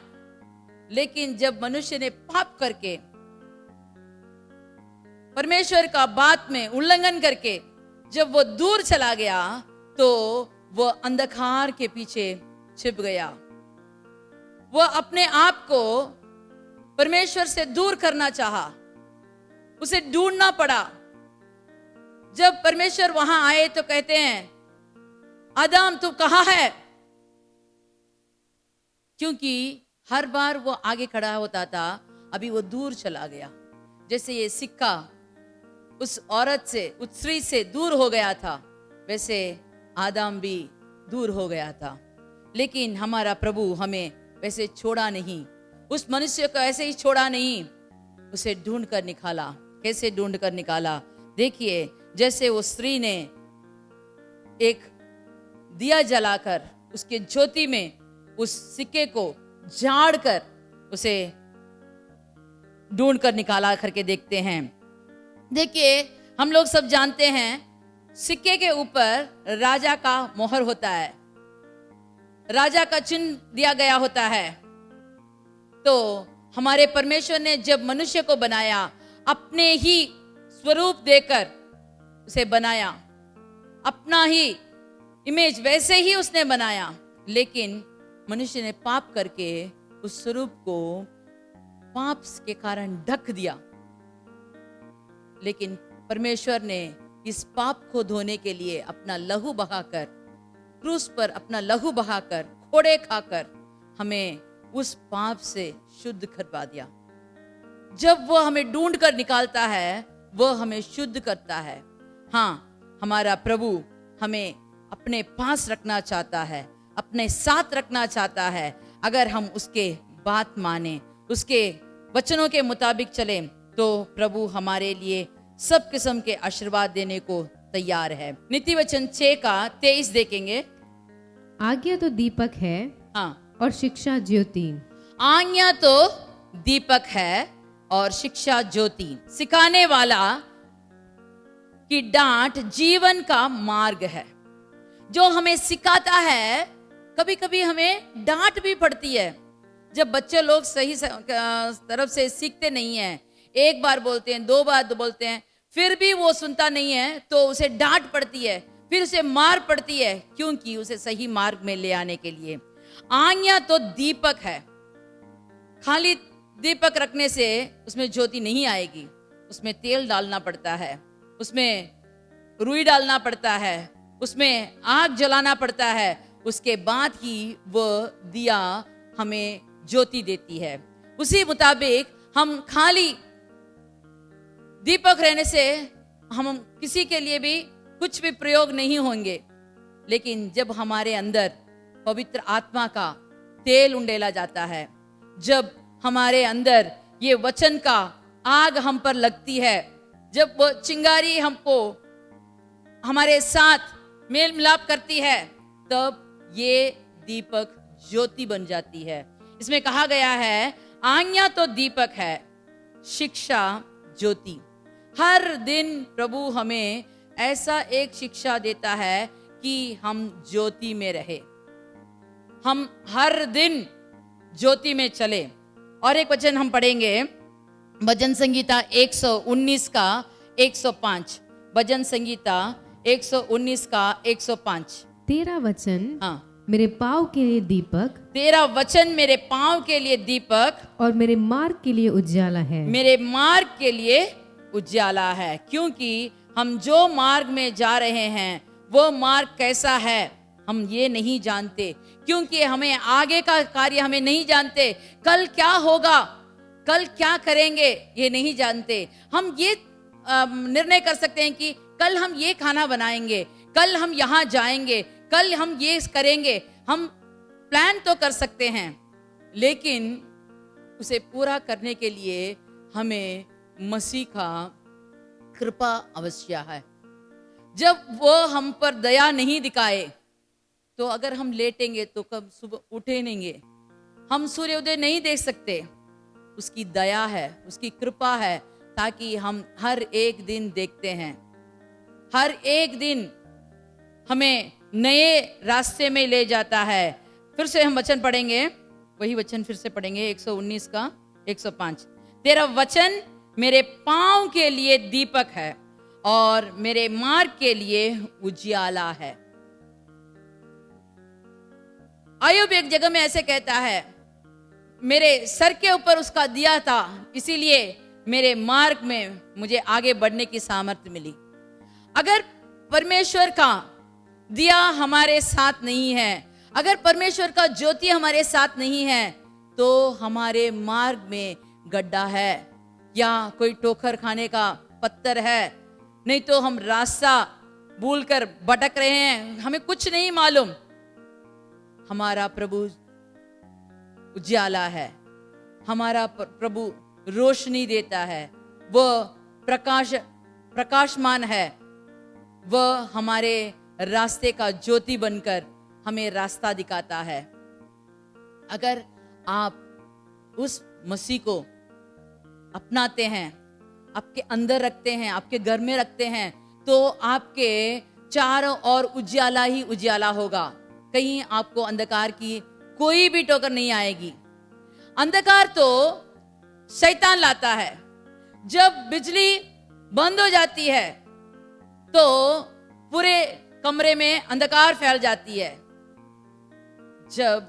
लेकिन जब मनुष्य ने पाप करके परमेश्वर का बात में उल्लंघन करके जब वो दूर चला गया तो वो अंधकार के पीछे छिप गया। वो अपने आप को परमेश्वर से दूर करना चाहा, उसे ढूंढना पड़ा। जब परमेश्वर वहां आए तो कहते हैं आदम तू कहां है? क्योंकि हर बार वो आगे खड़ा होता था, अभी वो दूर चला गया। जैसे ये सिक्का उस औरत से, उस स्त्री से दूर हो गया था, वैसे आदम भी दूर हो गया था। लेकिन हमारा प्रभु हमें वैसे छोड़ा नहीं, उस मनुष्य को ऐसे ही छोड़ा नहीं, उसे ढूंढ कर निकाला। कैसे ढूंढ कर निकाला? देखिए, जैसे वो स्त्री ने एक दिया जलाकर उसके ज्योति में उस सिक्के को झाड़ कर उसे ढूंढ कर निकाला करके देखते हैं। देखिए, हम लोग सब जानते हैं सिक्के के ऊपर राजा का मोहर होता है, राजा का चिन्ह दिया गया होता है। तो हमारे परमेश्वर ने जब मनुष्य को बनाया, अपने ही स्वरूप देकर उसे बनाया, अपना ही इमेज वैसे ही उसने बनाया। लेकिन मनुष्य ने पाप करके उस स्वरूप को पाप के कारण ढक दिया। लेकिन परमेश्वर ने इस पाप को धोने के लिए अपना लहू बहाकर, क्रूस पर अपना लहू बहाकर, खोड़े खाकर हमें उस पाप से शुद्ध करवा दिया। जब वो हमें ढूंढ कर निकालता है, वो हमें शुद्ध करता है। हाँ, हमारा प्रभु हमें अपने पास रखना चाहता है, अपने साथ रखना चाहता है। अगर हम उसके बात माने, उसके वचनों के मुताबिक चलें, तो प्रभु हमारे लिए सब किस्म के आशीर्वाद देने को तैयार है। नीति वचन 6:23 देखेंगे। आज्ञा तो दीपक है हाँ, और शिक्षा ज्योति। आज्ञा तो दीपक है और शिक्षा ज्योति। सिखाने वाला की डांट जीवन का मार्ग है। जो हमें सिखाता है, कभी कभी हमें डांट भी पड़ती है। जब बच्चे लोग सही तरफ से सीखते नहीं हैं, एक बार बोलते हैं, दो बार बोलते हैं, फिर भी वो सुनता नहीं है, तो उसे डांट पड़ती है, फिर उसे मार पड़ती है, क्योंकि उसे सही मार्ग में ले आने के लिए। आज्ञा तो दीपक है। खाली दीपक रखने से उसमें ज्योति नहीं आएगी, उसमें तेल डालना पड़ता है, उसमें रुई डालना पड़ता है, उसमें आग जलाना पड़ता है, उसके बाद ही वो दिया हमें ज्योति देती है। उसी मुताबिक हम खाली दीपक रहने से हम किसी के लिए भी कुछ भी प्रयोग नहीं होंगे, लेकिन जब हमारे अंदर पवित्र आत्मा का तेल उंडेला जाता है, जब हमारे अंदर ये वचन का आग हम पर लगती है, जब वो चिंगारी हमको हमारे साथ मेल मिलाप करती है, तब ये दीपक ज्योति बन जाती है। इसमें कहा गया है, आज्ञा तो दीपक है, शिक्षा ज्योति। हर दिन प्रभु हमें ऐसा एक शिक्षा देता है कि हम ज्योति में रहे, हम हर दिन ज्योति में चले। और एक वचन हम पढ़ेंगे, भजन संगीता 119 का 105। भजन संगीता 119 का 105। तेरा वचन हाँ, मेरे पाँव के लिए दीपक, तेरा वचन मेरे पाँव के लिए दीपक और मेरे मार्ग के लिए उजाला है। मेरे मार्ग के लिए उजाला है। क्योंकि हम जो मार्ग में जा रहे हैं वो मार्ग कैसा है हम ये नहीं जानते, क्योंकि हमें आगे का कार्य हमें नहीं जानते, कल क्या होगा, कल क्या करेंगे ये नहीं जानते। हम ये निर्णय कर सकते हैं कि कल हम ये खाना बनाएंगे, कल हम यहाँ जाएंगे, कल हम ये करेंगे, हम प्लान तो कर सकते हैं, लेकिन उसे पूरा करने के लिए हमें मसीह का कृपा अवश्य है। जब वो हम पर दया नहीं दिखाए तो अगर हम लेटेंगे तो कब सुबह उठे नहीं, हम सूर्योदय नहीं देख सकते। उसकी दया है, उसकी कृपा है, ताकि हम हर एक दिन देखते हैं, हर एक दिन हमें नए रास्ते में ले जाता है। फिर से हम वचन पढ़ेंगे, वही वचन फिर से पढ़ेंगे 119 का 105। तेरा वचन मेरे पांव के लिए दीपक है और मेरे मार्ग के लिए उजियाला है। अय्यूब एक जगह में ऐसे कहता है, मेरे सर के ऊपर उसका दिया था, इसीलिए मेरे मार्ग में मुझे आगे बढ़ने की सामर्थ्य मिली। अगर परमेश्वर का दिया हमारे साथ नहीं है, अगर परमेश्वर का ज्योति हमारे साथ नहीं है, तो हमारे मार्ग में गड्ढा है या कोई ठोकर खाने का पत्थर है, नहीं तो हम रास्ता भूलकर भटक रहे हैं, हमें कुछ नहीं मालूम। हमारा प्रभु उजाला है, हमारा प्रभु रोशनी देता है, वो प्रकाशमान है, वह हमारे रास्ते का ज्योति बनकर हमें रास्ता दिखाता है। अगर आप उस मसीह को अपनाते हैं, आपके अंदर रखते हैं, आपके घर में रखते हैं, तो आपके चारों ओर उजाला ही उजाला होगा। कहीं आपको अंधकार की कोई भी ठोकर नहीं आएगी। अंधकार तो शैतान लाता है। जब बिजली बंद हो जाती है तो पूरे कमरे में अंधकार फैल जाती है। जब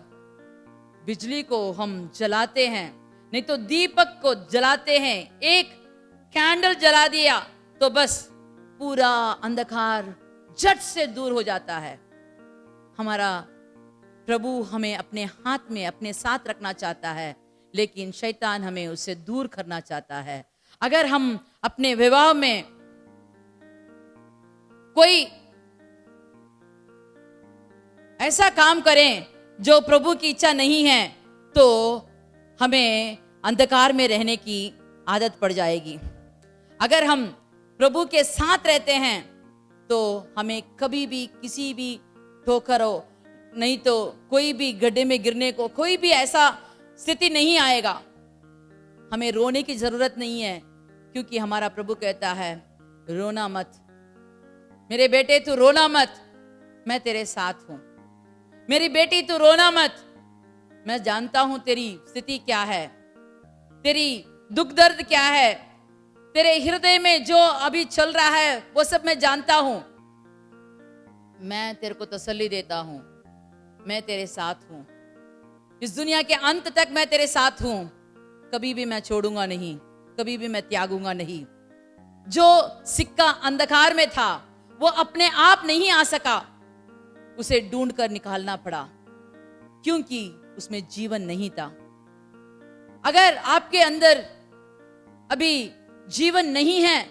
बिजली को हम जलाते हैं, नहीं तो दीपक को जलाते हैं, एक कैंडल जला दिया तो बस पूरा अंधकार झट से दूर हो जाता है। हमारा प्रभु हमें अपने हाथ में अपने साथ रखना चाहता है, लेकिन शैतान हमें उससे दूर करना चाहता है। अगर हम अपने विवाह में कोई ऐसा काम करें जो प्रभु की इच्छा नहीं है, तो हमें अंधकार में रहने की आदत पड़ जाएगी। अगर हम प्रभु के साथ रहते हैं तो हमें कभी भी किसी भी ठोकर हो, नहीं तो कोई भी गड्ढे में गिरने को कोई भी ऐसा स्थिति नहीं आएगा। हमें रोने की जरूरत नहीं है, क्योंकि हमारा प्रभु कहता है, रोना मत मेरे बेटे, तू रोना मत, मैं तेरे साथ हूं। मेरी बेटी तू रोना मत, मैं जानता हूं तेरी स्थिति क्या है, तेरी दुख दर्द क्या है, तेरे हृदय में जो अभी चल रहा है वो सब मैं जानता हूं। मैं तेरे को तसल्ली देता हूं, मैं तेरे साथ हूं, इस दुनिया के अंत तक मैं तेरे साथ हूं, कभी भी मैं छोड़ूंगा नहीं, कभी भी मैं त्यागूंगा नहीं। जो सिक्का अंधकार में था वो अपने आप नहीं आ सका, उसे ढूंढ कर निकालना पड़ा, क्योंकि उसमें जीवन नहीं था। अगर आपके अंदर अभी जीवन नहीं है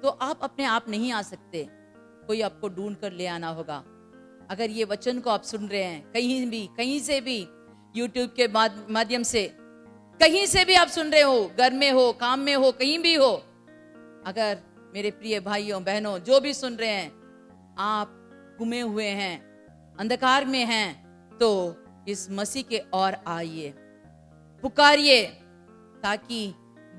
तो आप अपने आप नहीं आ सकते, कोई आपको ढूंढ कर ले आना होगा। अगर ये वचन को आप सुन रहे हैं कहीं से भी, यूट्यूब के माध्यम से कहीं से भी आप सुन रहे हो, घर में हो, काम में हो, कहीं भी हो, अगर मेरे प्रिय भाइयों बहनों जो भी सुन रहे हैं, आप गुमे हुए हैं, अंधकार में हैं, तो इस मसीह के और आइए, पुकारिए, ताकि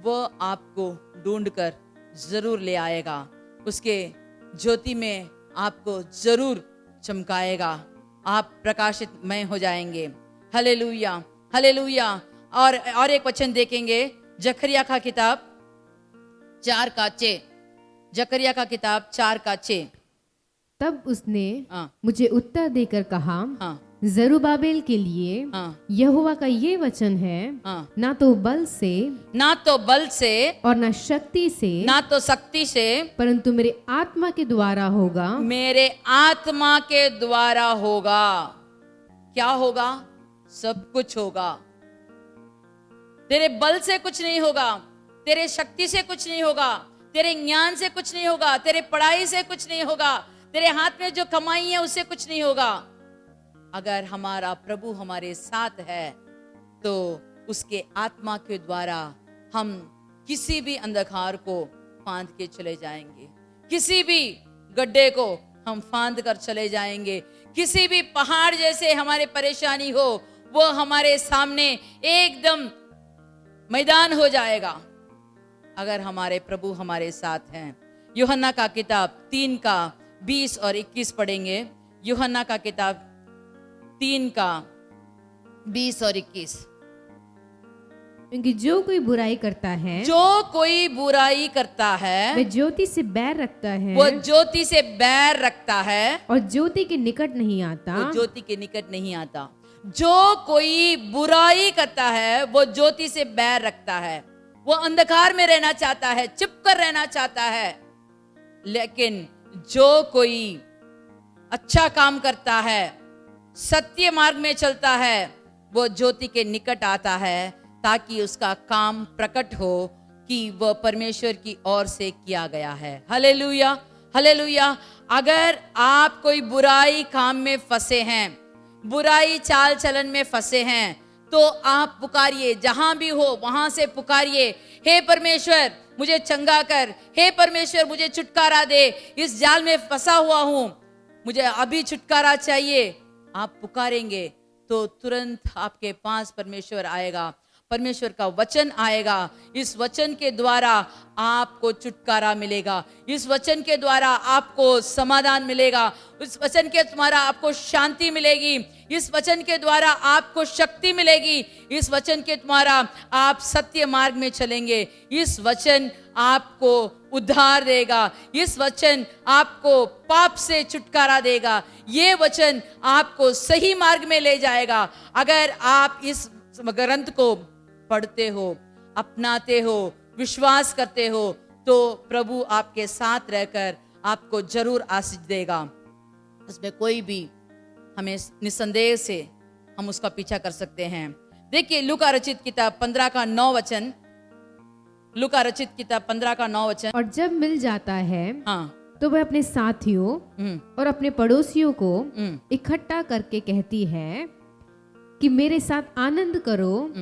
वह आपको ढूंढकर जरूर ले आएगा, उसके ज्योति में आपको जरूर चमकाएगा, आप प्रकाशितमय हो जाएंगे। Hallelujah, hallelujah. और एक वचन देखेंगे, जकरिया का किताब 4:6, जकरिया का किताब 4:6। तब उसने हाँ, मुझे उत्तर देकर कहा, हाँ, जरुब्बाबेल के लिए हाँ, यहोवा का ये वचन है, हाँ। ना तो बल से ना तो बल से और ना शक्ति से, ना तो शक्ति से, परंतु मेरे आत्मा के द्वारा होगा। मेरे आत्मा के द्वारा होगा। क्या होगा? सब कुछ होगा। तेरे बल से कुछ नहीं होगा, तेरे शक्ति से कुछ नहीं होगा, तेरे ज्ञान से कुछ नहीं होगा, तेरे पढ़ाई से कुछ नहीं होगा, तेरे हाथ में जो कमाई है उससे कुछ नहीं होगा। अगर हमारा प्रभु हमारे साथ है तो उसके आत्मा के द्वारा हम किसी भी अंधकार को फांद के चले जाएंगे, किसी भी गड्ढे को हम फांद कर चले जाएंगे, किसी भी पहाड़ जैसे हमारे परेशानी हो वो हमारे सामने एकदम मैदान हो जाएगा, अगर हमारे प्रभु हमारे साथ हैं। यूहन्ना का किताब 3:20 और 21 पढ़ेंगे। यूहन्ना का किताब 3:20 और 21। क्योंकि जो कोई बुराई करता है, जो कोई बुराई करता है, वह ज्योति से बैर रखता है, वो ज्योति से बैर रखता है, और ज्योति के निकट नहीं आता। वो ज्योति के निकट नहीं आता। जो कोई बुराई करता है वो ज्योति से बैर रखता है, वो अंधकार में रहना चाहता है, चिपकर रहना चाहता है। लेकिन जो कोई अच्छा काम करता है, सत्य मार्ग में चलता है, वो ज्योति के निकट आता है, ताकि उसका काम प्रकट हो कि वह परमेश्वर की ओर से किया गया है। Hallelujah, hallelujah. अगर आप कोई बुराई काम में फंसे हैं, बुराई चाल चलन में फंसे हैं, तो आप पुकारिए, जहां भी हो वहां से पुकारिए, हे परमेश्वर मुझे चंगा कर, हे परमेश्वर मुझे छुटकारा दे, इस जाल में फंसा हुआ हूं, मुझे अभी छुटकारा चाहिए। आप पुकारेंगे तो तुरंत आपके पास परमेश्वर आएगा, परमेश्वर का वचन आएगा। इस वचन के द्वारा आपको छुटकारा मिलेगा, इस वचन के द्वारा आपको समाधान मिलेगा, इस वचन के द्वारा आपको शांति मिलेगी, इस वचन के द्वारा आपको शक्ति मिलेगी, इस वचन के द्वारा आप सत्य मार्ग में चलेंगे, इस वचन आपको उद्धार देगा, इस वचन आपको पाप से छुटकारा देगा, ये वचन आपको सही मार्ग में ले जाएगा। अगर आप इस ग्रंथ को पढ़ते हो, अपनाते हो, विश्वास करते हो, तो प्रभु आपके साथ रहकर आपको जरूर आशीष देगा। उसमें कोई भी हमें निसंदेह से हम उसका पीछा कर सकते हैं। देखिए लूका रचित किताब 15:9 वचन, लूका रचित किताब 15:9 वचन। और जब मिल जाता है, हाँ, तो वह अपने साथियों और अपने पड़ोसियों को इकट्ठा करके कहती है कि मेरे साथ आनंद करो,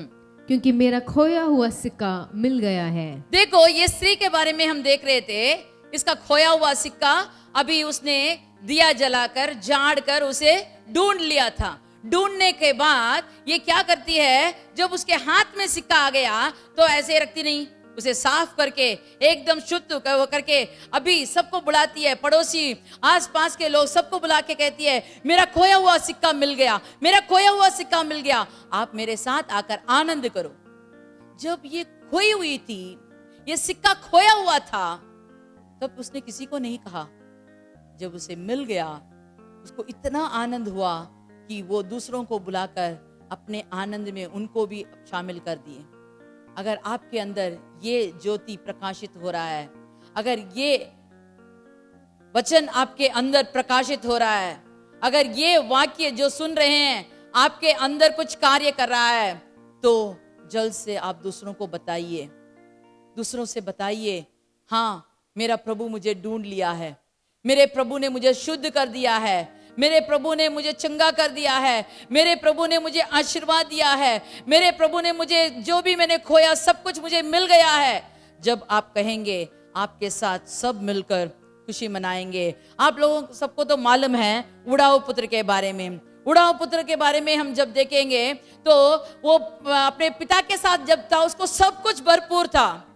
क्योंकि मेरा खोया हुआ सिक्का मिल गया है। देखो ये स्त्री के बारे में हम देख रहे थे, इसका खोया हुआ सिक्का अभी उसने दिया जलाकर झाड़ कर उसे ढूंढ लिया था। ढूंढने के बाद ये क्या करती है, जब उसके हाथ में सिक्का आ गया तो ऐसे रखती नहीं, उसे साफ करके एकदम शुद्ध करके अभी सबको बुलाती है, पड़ोसी आसपास के लोग सबको बुला के कहती है मेरा खोया हुआ सिक्का मिल गया, मेरा खोया हुआ सिक्का मिल गया, आप मेरे साथ आकर आनंद करो। जब ये खोई हुई थी, ये सिक्का खोया हुआ था, तब उसने किसी को नहीं कहा। जब उसे मिल गया उसको इतना आनंद हुआ कि वो दूसरों को बुलाकर अपने आनंद में उनको भी शामिल कर दिए। अगर आपके अंदर ये ज्योति प्रकाशित हो रहा है, अगर ये वचन आपके अंदर प्रकाशित हो रहा है, अगर ये वाक्य जो सुन रहे हैं आपके अंदर कुछ कार्य कर रहा है, तो जल्द से आप दूसरों को बताइए, दूसरों से बताइए, हाँ मेरा प्रभु मुझे ढूंढ लिया है, मेरे प्रभु ने मुझे शुद्ध कर दिया है, मेरे प्रभु ने मुझे चंगा कर दिया है, मेरे प्रभु ने मुझे आशीर्वाद दिया है, मेरे प्रभु ने मुझे जो भी मैंने खोया सब कुछ मुझे मिल गया है। जब आप कहेंगे, आपके साथ सब मिलकर खुशी मनाएंगे। आप लोगों सबको तो मालूम है उड़ाऊ पुत्र के बारे में। उड़ाऊ पुत्र के बारे में हम जब देखेंगे तो वो अपने पिता के साथ जब था उसको सब कुछ भरपूर था।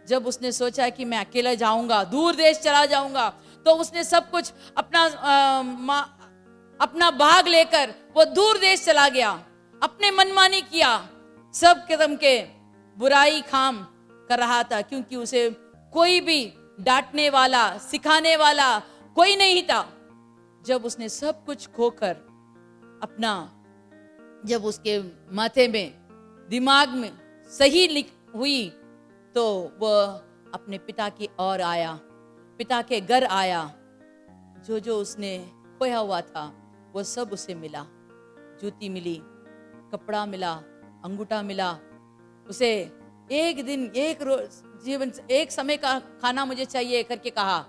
जब उसने सोचा कि मैं अकेला जाऊंगा, दूर देश चला जाऊंगा, तो उसने सब कुछ अपना भाग लेकर वो दूर देश चला गया, अपने मनमानी किया, सब किस्म के बुराई काम कर रहा था, क्योंकि उसे कोई भी डांटने वाला सिखाने वाला कोई नहीं था। जब उसने सब कुछ खोकर अपना, जब उसके माथे में दिमाग में सही लिख हुई, तो वह अपने पिता की ओर आया, पिता के घर आया। जो जो उसने खोया हुआ था वो सब उसे मिला। जूती मिली, कपड़ा मिला, अंगूठा मिला। उसे एक दिन, एक रोज जीवन, एक समय का खाना मुझे चाहिए करके कहा।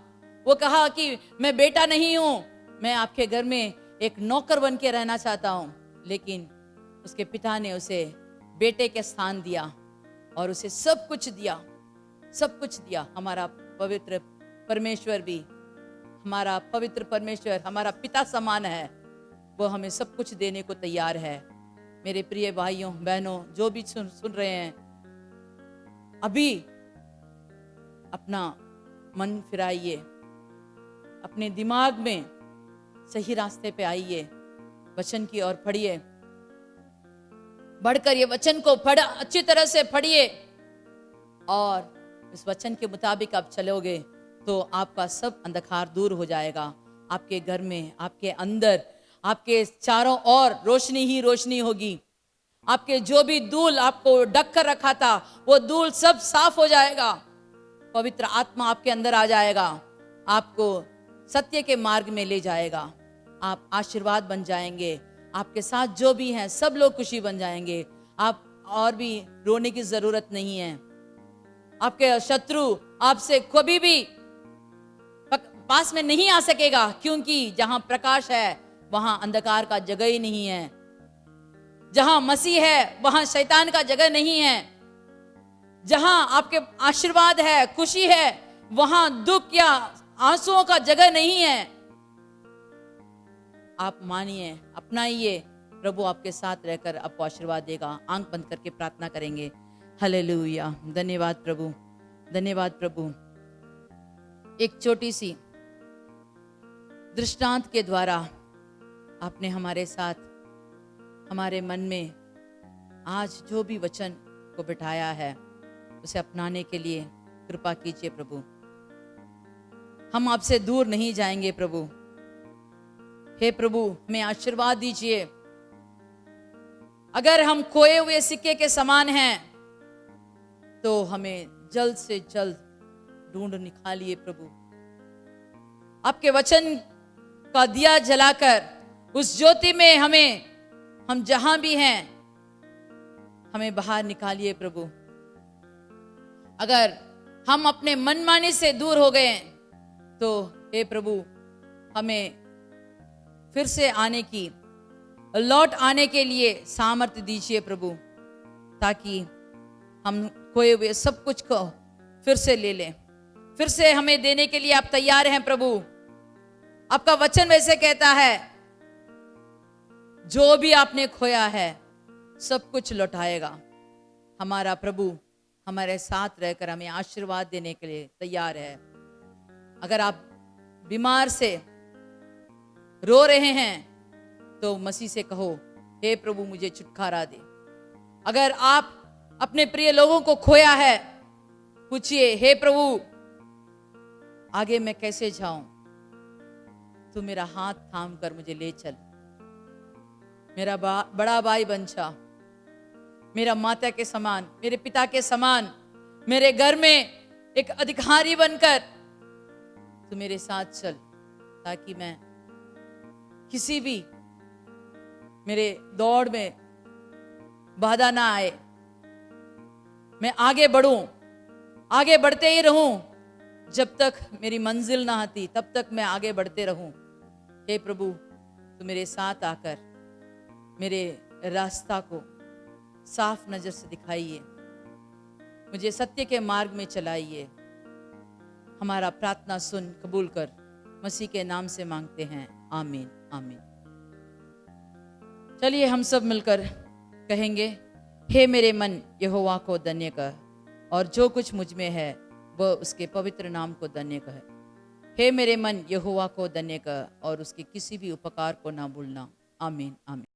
वो कहा कि मैं बेटा नहीं हूं, मैं आपके घर में एक नौकर बन के रहना चाहता हूं। लेकिन उसके पिता ने उसे बेटे के स्थान दिया और उसे सब कुछ दिया, सब कुछ दिया। हमारा पवित्र परमेश्वर भी, हमारा पवित्र परमेश्वर हमारा पिता समान है, वो हमें सब कुछ देने को तैयार है। मेरे प्रिय भाइयों बहनों, जो भी सुन रहे हैं, अभी अपना मन फिराइए, अपने दिमाग में सही रास्ते पे आइए, वचन की ओर पढ़िए, बढ़कर ये वचन को पढ़, अच्छी तरह से पढ़िए, और इस वचन के मुताबिक आप चलोगे तो आपका सब अंधकार दूर हो जाएगा। आपके घर में, आपके अंदर, आपके चारों ओर रोशनी ही रोशनी होगी। आपके जो भी धूल आपको ढक कर रखा था वो धूल सब साफ हो जाएगा। पवित्र आत्मा आपके अंदर आ जाएगा, आपको सत्य के मार्ग में ले जाएगा। आप आशीर्वाद बन जाएंगे, आपके साथ जो भी हैं सब लोग खुशी बन जाएंगे। आप और भी रोने की जरूरत नहीं है। आपके शत्रु आपसे कभी भी पास में नहीं आ सकेगा, क्योंकि जहां प्रकाश है वहां अंधकार का जगह ही नहीं है। जहां मसीह है वहां शैतान का जगह नहीं है। जहां आपके आशीर्वाद है, खुशी है, वहां दुख या आंसुओं का जगह नहीं है। आप मानिए, अपनाइए, प्रभु आपके साथ रहकर आपको आशीर्वाद देगा। आंख बंद करके प्रार्थना करेंगे। हालेलुया, धन्यवाद प्रभु, धन्यवाद प्रभु। एक छोटी सी दृष्टांत के द्वारा आपने हमारे साथ, हमारे मन में आज जो भी वचन को बिठाया है उसे अपनाने के लिए कृपा कीजिए प्रभु। हम आपसे दूर नहीं जाएंगे प्रभु। हे प्रभु, हमें आशीर्वाद दीजिए। अगर हम खोए हुए सिक्के के समान हैं तो हमें जल्द से जल्द ढूंढ निकालिए प्रभु। आपके वचन का दिया जलाकर उस ज्योति में हम जहां भी हैं हमें बाहर निकालिए प्रभु। अगर हम अपने मनमाने से दूर हो गए तो हे प्रभु, हमें फिर से आने की, लौट आने के लिए सामर्थ्य दीजिए प्रभु, ताकि हम खोए हुए सब कुछ को फिर से ले लें। फिर से हमें देने के लिए आप तैयार हैं प्रभु। आपका वचन वैसे कहता है, जो भी आपने खोया है सब कुछ लौटाएगा। हमारा प्रभु हमारे साथ रहकर हमें आशीर्वाद देने के लिए तैयार है। अगर आप बीमार से रो रहे हैं तो मसीह से कहो, हे प्रभु मुझे छुटकारा दे। अगर आप अपने प्रिय लोगों को खोया है, पूछिए, हे प्रभु आगे मैं कैसे जाऊं? तू मेरा हाथ थाम कर मुझे ले चल, मेरा बड़ा भाई बन जा, मेरा माता के समान, मेरे पिता के समान, मेरे घर में एक अधिकारी बनकर तू मेरे साथ चल, ताकि मैं किसी भी मेरे दौड़ में बाधा ना आए, मैं आगे बढ़ूं, आगे बढ़ते ही रहूं, जब तक मेरी मंजिल ना आती तब तक मैं आगे बढ़ते रहूं। हे प्रभु, तू मेरे साथ आकर मेरे रास्ता को साफ नजर से दिखाइए, मुझे सत्य के मार्ग में चलाइए। हमारा प्रार्थना सुन कबूल कर, मसीह के नाम से मांगते हैं, आमीन आमीन। चलिए हम सब मिलकर कहेंगे, हे मेरे मन यहोवा को धन्य कह, और जो कुछ मुझ में है वह उसके पवित्र नाम को धन्य कहे। हे मेरे मन यहोवा को धन्य कह, और उसके किसी भी उपकार को ना भूलना। आमीन आमीन।